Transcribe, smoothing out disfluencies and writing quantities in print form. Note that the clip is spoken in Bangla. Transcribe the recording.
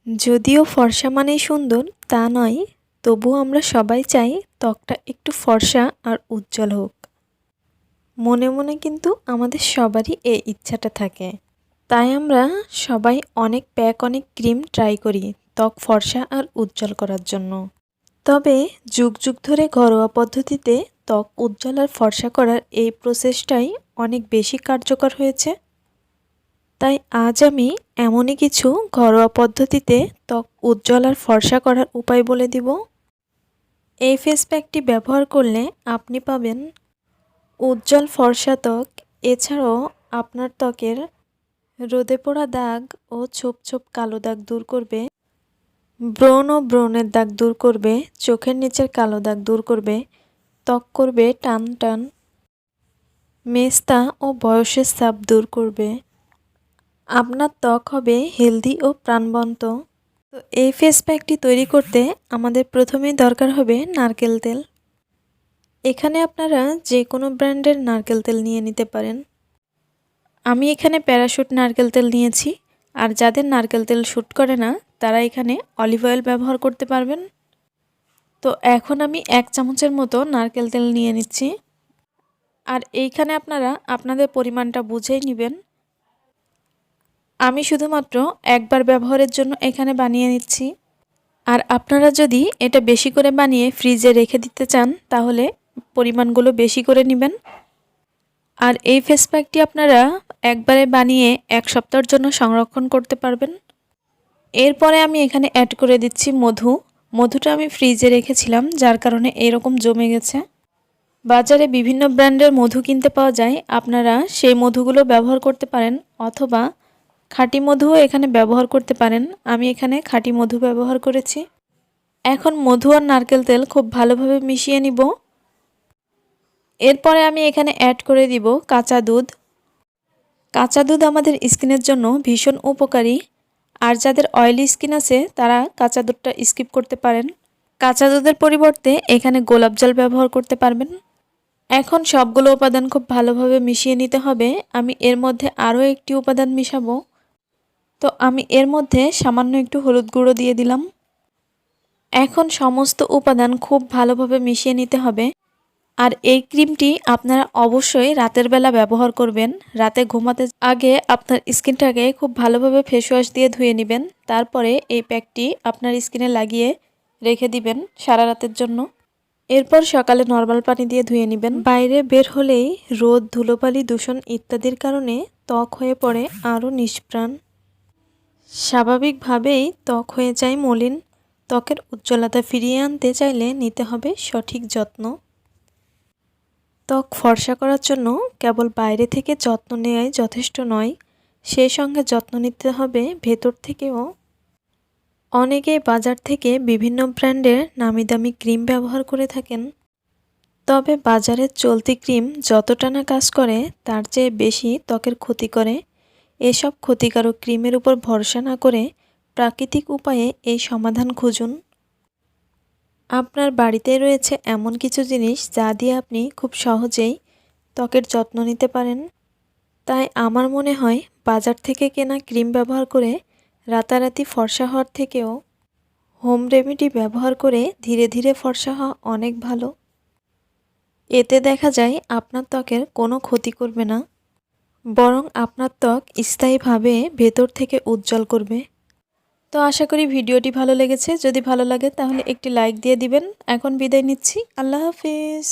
যদিও ফর্সা মানেই সুন্দর তা নয়, তবুও আমরা সবাই চাই ত্বকটা একটু ফর্সা আর উজ্জ্বল হোক। মনে মনে কিন্তু আমাদের সবারই এই ইচ্ছাটা থাকে। তাই আমরা সবাই অনেক প্যাক অনেক ক্রিম ট্রাই করি ত্বক ফর্সা আর উজ্জ্বল করার জন্য। তবে যুগ যুগ ধরে ঘরোয়া পদ্ধতিতে ত্বক উজ্জ্বল আর ফর্সা করার এই প্রসেসটাই অনেক বেশি কার্যকর হয়েছে। তাই আজ আমি এমনই কিছু ঘরোয়া পদ্ধতিতে ত্বক উজ্জ্বল আর ফর্সা করার উপায় বলে দিব। এই ফেস প্যাকটি ব্যবহার করলে আপনি পাবেন উজ্জ্বল ফর্সা ত্বক। এছাড়াও আপনার ত্বকের রোদে পোড়া দাগ ও ছোপ ছোপ কালো দাগ দূর করবে, ব্রণ ও ব্রণের দাগ দূর করবে, চোখের নিচের কালো দাগ দূর করবে, ত্বক করবে টান টান, মেস্তা ও বয়সের ছাপ দূর করবে। আপনার ত্বক হবে হেলদি ও প্রাণবন্ত। তো এই ফেস প্যাকটি তৈরি করতে আমাদের প্রথমেই দরকার হবে নারকেল তেল। এখানে আপনারা যে কোনো ব্র্যান্ডের নারকেল তেল নিয়ে নিতে পারেন। আমি এখানে প্যারাশুট নারকেল তেল নিয়েছি। আর যাদের নারকেল তেল শ্যুট করে না তারা এখানে অলিভ অয়েল ব্যবহার করতে পারবেন। তো এখন আমি 1 চামচের মতো নারকেল তেল নিয়ে নিচ্ছি। আর এইখানে আপনারা আপনাদের পরিমাণটা বুঝেই নেবেন। আমি শুধুমাত্র একবার ব্যবহারের জন্য এখানে বানিয়ে নিচ্ছি। আর আপনারা যদি এটা বেশি করে বানিয়ে ফ্রিজে রেখে দিতে চান তাহলে পরিমাণগুলো বেশি করে নেবেন। আর এই ফেস প্যাকটি আপনারা একবারে বানিয়ে 1 সপ্তাহের জন্য সংরক্ষণ করতে পারবেন। এরপরে আমি এখানে অ্যাড করে দিচ্ছি মধু। মধুটা আমি ফ্রিজে রেখেছিলাম যার কারণে এরকম জমে গেছে। বাজারে বিভিন্ন ব্র্যান্ডের মধু কিনতে পাওয়া যায়, আপনারা সেই মধুগুলো ব্যবহার করতে পারেন অথবা খাঁটি মধুও এখানে ব্যবহার করতে পারেন। আমি এখানে খাঁটি মধু ব্যবহার করেছি। এখন মধু আর নারকেল তেল খুব ভালোভাবে মিশিয়ে নিব। এরপরে আমি এখানে অ্যাড করে দিব কাঁচা দুধ। কাঁচা দুধ আমাদের স্কিনের জন্য ভীষণ উপকারী। আর যাদের অয়েলি স্কিন আছে তারা কাঁচা দুধটা স্কিপ করতে পারেন। কাঁচা দুধের পরিবর্তে এখানে গোলাপ জল ব্যবহার করতে পারবেন। এখন সবগুলো উপাদান খুব ভালোভাবে মিশিয়ে নিতে হবে। আমি এর মধ্যে আরও একটি উপাদান মিশাবো। তো আমি এর মধ্যে সামান্য একটু হলুদ গুঁড়ো দিয়ে দিলাম। এখন সমস্ত উপাদান খুব ভালোভাবে মিশিয়ে নিতে হবে। আর এই ক্রিমটি আপনারা অবশ্যই রাতের বেলা ব্যবহার করবেন। রাতে ঘুমাতে আগে আপনার স্কিনটাকে খুব ভালোভাবে ফেস ওয়াশ দিয়ে ধুয়ে নেবেন। তারপরে এই প্যাকটি আপনার স্কিনে লাগিয়ে রেখে দিবেন সারা রাতের জন্য। এরপর সকালে নর্মাল পানি দিয়ে ধুয়ে নেবেন। বাইরে বের হলেই রোদ, ধুলোবালি, দূষণ ইত্যাদির কারণে ত্বক হয়ে পড়ে আরও নিষ্প্রাণ। স্বাভাবিকভাবেই ত্বক হয়ে যায় মলিন। ত্বকের উজ্জ্বলতা ফিরিয়ে আনতে চাইলে নিতে হবে সঠিক যত্ন। ত্বক ফর্সা করার জন্য কেবল বাইরে থেকে যত্ন নেওয়াই যথেষ্ট নয়, সেই সঙ্গে যত্ন নিতে হবে ভেতর থেকেও। অনেকেই বাজার থেকে বিভিন্ন ব্র্যান্ডের নামি দামি ক্রিম ব্যবহার করে থাকেন। তবে বাজারের চলতি ক্রিম যতটা না কাজ করে তার চেয়ে বেশি ত্বকের ক্ষতি করে। এসব ক্ষতিকারক ক্রিমের উপর ভরসা না করে প্রাকৃতিক উপায়ে এই সমাধান খুঁজুন। আপনার বাড়িতে রয়েছে এমন কিছু জিনিস যা দিয়ে আপনি খুব সহজেই ত্বকের যত্ন নিতে পারেন। তাই আমার মনে হয় বাজার থেকে কেনা ক্রিম ব্যবহার করে রাতারাতি ফর্সা হওয়ার থেকেও হোম রেমেডি ব্যবহার করে ধীরে ধীরে ফর্সা হওয়া অনেক ভালো। এতে দেখা যায় আপনার ত্বকের কোনো ক্ষতি করবে না, বরং আপনার ত্বক স্থায়ীভাবে ভেতর থেকে উজ্জ্বল করবে। তো আশা করি ভিডিওটি ভালো লেগেছে। যদি ভালো লাগে তাহলে একটি লাইক দিয়ে দিবেন। এখন বিদায় নিচ্ছি। আল্লাহ হাফিজ।